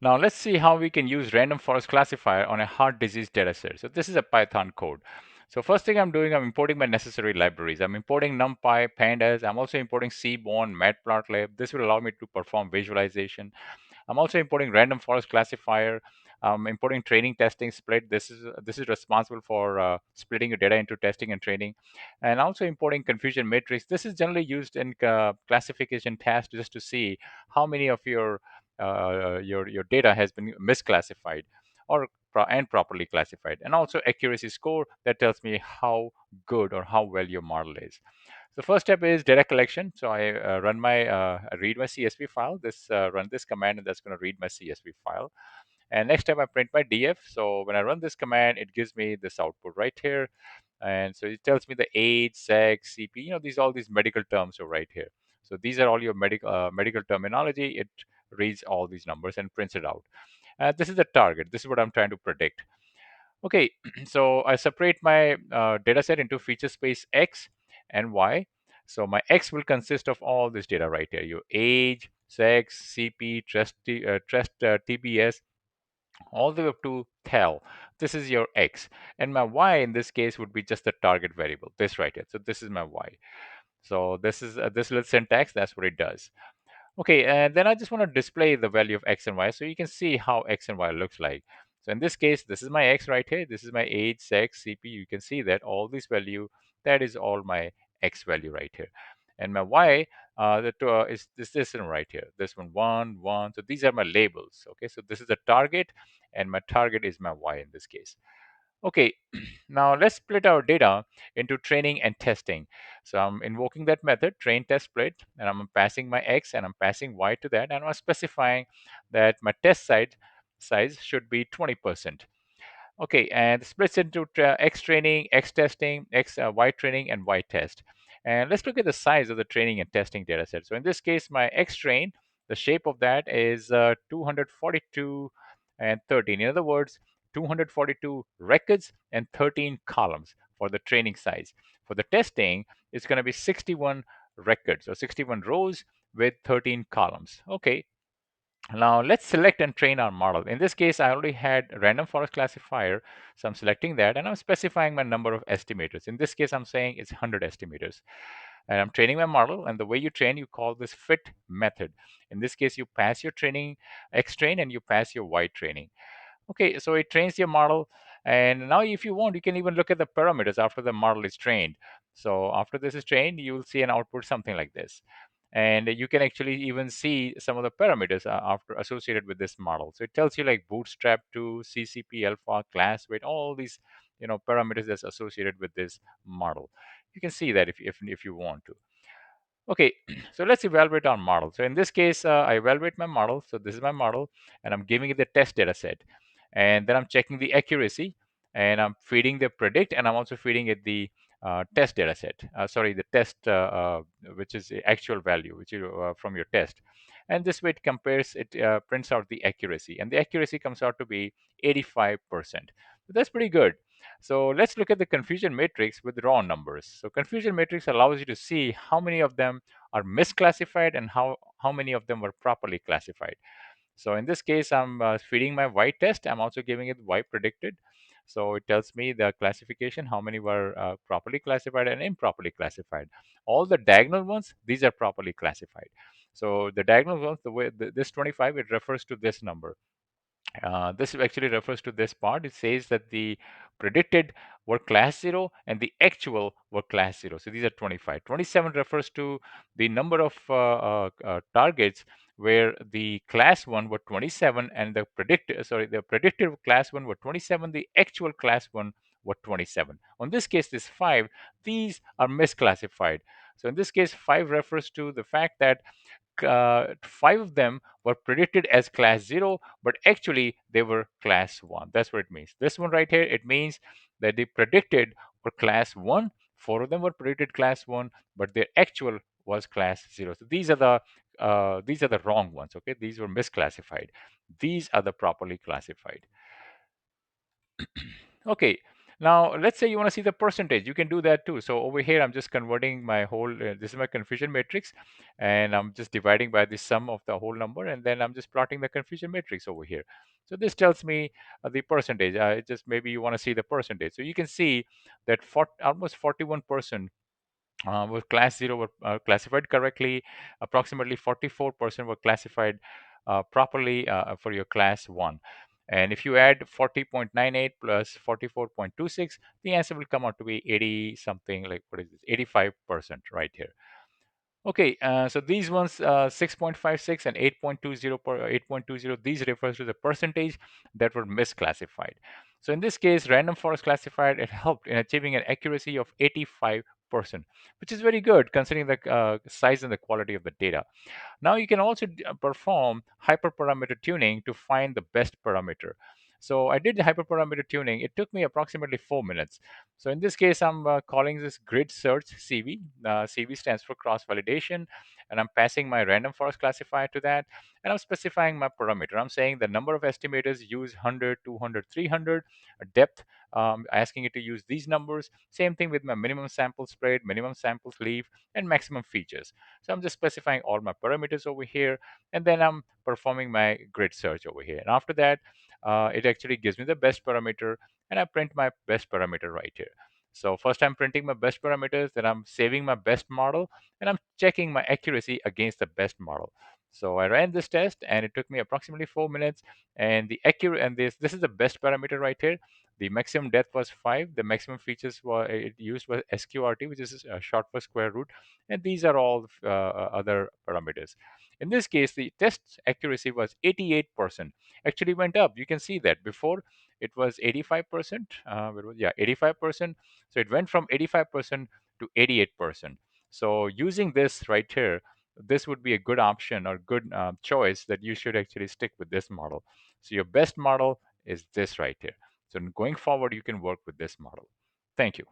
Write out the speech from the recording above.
Now let's see how we can use random forest classifier on a heart disease dataset. So this is a Python code. So first thing I'm doing, I'm importing my necessary libraries. I'm importing NumPy, Pandas. I'm also importing Seaborn, Matplotlib. This will allow me to perform visualization. I'm also importing random forest classifier. I'm importing training, testing, split. This is responsible for splitting your data into testing and training, and also importing confusion matrix. This is generally used in classification tasks just to see how many of your data has been misclassified or and properly classified, and also accuracy score that tells me how good or how well your model is. The first step is data collection. So I read my CSV file. Run this command, and that's going to read my CSV file. And next time I print my DF. So when I run this command, it gives me this output right here. And so it tells me the age, sex, CP. These all these medical terms are right here. So these are all your medical terminology. It reads all these numbers and prints it out. This is the target. This is what I'm trying to predict. Okay, so I separate my data set into feature space X and Y. So my X will consist of all this data right here: your age, sex, CP, TBS, all the way up to tel. This is your X. And my Y in this case would be just the target variable, this right here. So this is my Y. So this is this little syntax, that's what it does. Okay, and then I just want to display the value of X and Y so you can see how X and Y looks like. So in this case, this is my X right here. This is my age, sex, CP. You can see that all this value, that is all my X value right here. And my Y, is this one right here. This one, 1, 1. So these are my labels. Okay, so this is the target, and my target is my Y in this case. Okay, now let's split our data into training and testing. So I'm invoking that method, train test split, and I'm passing my X and I'm passing Y to that, and I'm specifying that my size should be 20%. Okay, and splits into X training, X testing, Y training, and Y test. And let's look at the size of the training and testing data set. So in this case, my X train, the shape of that is 242 and 13. In other words, 242 records and 13 columns for the training size. For the testing, it's going to be 61 records or 61 rows with 13 columns. Okay, now let's select and train our model. In this case, I already had a random forest classifier. So I'm selecting that and I'm specifying my number of estimators. In this case, I'm saying it's 100 estimators. And I'm training my model. And the way you train, you call this fit method. In this case, you pass your training X train and you pass your Y training. Okay, so it trains your model. And now if you want, you can even look at the parameters after the model is trained. So after this is trained, you will see an output something like this. And you can actually even see some of the parameters after associated with this model. So it tells you like bootstrap 2, CCP alpha, class weight, all these parameters that's associated with this model. You can see that if you want to. Okay, so let's evaluate our model. So in this case, I evaluate my model. So this is my model, and I'm giving it the test data set. And then I'm checking the accuracy, and I'm feeding the predict, and I'm also feeding it the test data set. Sorry, the test, which is the actual value, which is from your test. And this way it compares, it prints out the accuracy. And the accuracy comes out to be 85%. So that's pretty good. So let's look at the confusion matrix with raw numbers. So confusion matrix allows you to see how many of them are misclassified and how many of them were properly classified. So in this case, I'm feeding my Y test. I'm also giving it Y predicted. So it tells me the classification, how many were properly classified and improperly classified. All the diagonal ones, these are properly classified. So the diagonal ones, this 25, it refers to this number. This actually refers to this part. It says that the predicted were class 0 and the actual were class 0. So these are 25. 27 refers to the number of targets where the class 1 were 27 and the predicted class 1 were 27, the actual class 1 were 27. On this case, this 5, these are misclassified. So in this case, 5 refers to the fact that 5 of them were predicted as class 0, but actually they were class 1. That's what it means. This one right here, it means that they predicted were class 1. 4 of them were predicted class 1, but their actual was class 0. So these are the wrong ones. Okay, these were misclassified. These are the properly classified. Okay, Now, let's say you want to see the percentage. You can do that too. So over here, I'm just converting my whole, this is my confusion matrix, and I'm just dividing by the sum of the whole number, and then I'm just plotting the confusion matrix over here. So this tells me the percentage. It just maybe you want to see the percentage. So you can see that almost 41% were class 0 were classified correctly. Approximately 44% were classified properly for your class 1. And if you add 40.98 plus 44.26, the answer will come out to be 80 something, like what is this, 85% right here. Okay, so these ones, 6.56 and 8.20 per 8.20, these refers to the percentage that were misclassified. So in this case, random forest classified, it helped in achieving an accuracy of 85%, which is very good considering the size and the quality of the data. Now you can also perform hyperparameter tuning to find the best parameter. So I did the hyperparameter tuning. It took me approximately 4 minutes. So in this case, I'm calling this grid search CV. CV stands for cross validation, and I'm passing my random forest classifier to that, and I'm specifying my parameter. I'm saying the number of estimators use 100, 200, 300, depth. Asking it to use these numbers. Same thing with my minimum sample spread, minimum samples leave, and maximum features. So I'm just specifying all my parameters over here, and then I'm performing my grid search over here. And after that, it actually gives me the best parameter, and I print my best parameter right here. So first I'm printing my best parameters, then I'm saving my best model, and I'm checking my accuracy against the best model. So I ran this test, and it took me approximately 4 minutes. And the accurate and this is the best parameter right here. The maximum depth was 5. The maximum features were it used was SQRT, which is short for square root, and these are all other parameters. In this case, the test accuracy was 88%. Actually went up. You can see that before it was 85%. Yeah, 85%. So it went from 85% to 88%. So using this right here, this would be a good option or good choice that you should actually stick with this model. So your best model is this right here. So going forward, you can work with this model. Thank you.